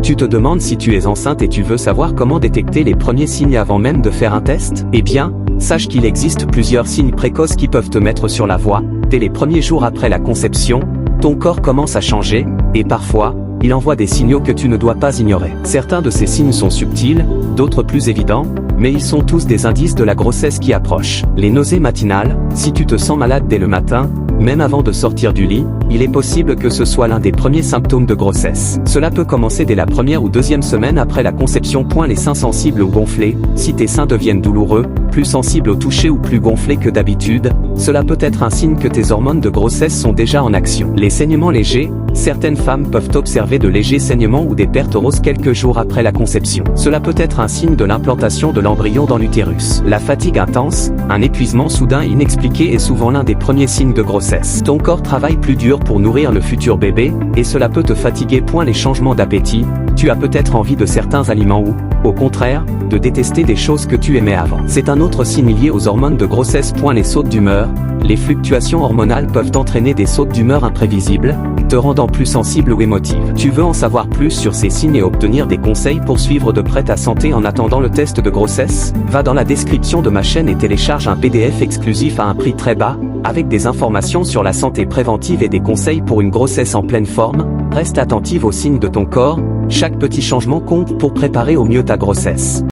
Tu te demandes si tu es enceinte et tu veux savoir comment détecter les premiers signes avant même de faire un test? Eh bien, sache qu'il existe plusieurs signes précoces qui peuvent te mettre sur la voie. Dès les premiers jours après la conception, ton corps commence à changer, et parfois, il envoie des signaux que tu ne dois pas ignorer. Certains de ces signes sont subtils, d'autres plus évidents, mais ils sont tous des indices de la grossesse qui approche. Les nausées matinales, si tu te sens malade dès le matin, même avant de sortir du lit, il est possible que ce soit l'un des premiers symptômes de grossesse. Cela peut commencer dès la première ou deuxième semaine après la conception. Les seins sensibles ou gonflés, si tes seins deviennent douloureux, plus sensibles au toucher ou plus gonflés que d'habitude, cela peut être un signe que tes hormones de grossesse sont déjà en action. Les saignements légers, certaines femmes peuvent observer de légers saignements ou des pertes roses quelques jours après la conception. Cela peut être un signe de l'implantation de l'embryon dans l'utérus. La fatigue intense, un épuisement soudain et inexpliqué est souvent l'un des premiers signes de grossesse. Ton corps travaille plus dur pour nourrir le futur bébé, et cela peut te fatiguer. Les changements d'appétit, tu as peut-être envie de certains aliments ou, au contraire, de détester des choses que tu aimais avant. C'est un autre signe lié aux hormones de grossesse. Les sautes d'humeur, les fluctuations hormonales peuvent entraîner des sautes d'humeur imprévisibles, te rendant plus sensible ou émotive. Tu veux en savoir plus sur ces signes et obtenir des conseils pour suivre de près ta santé en attendant le test de grossesse? Va dans la description de ma chaîne et télécharge un PDF exclusif à un prix très bas, avec des informations sur la santé préventive et des conseils pour une grossesse en pleine forme. Reste attentive aux signes de ton corps, chaque petit changement compte pour préparer au mieux ta grossesse.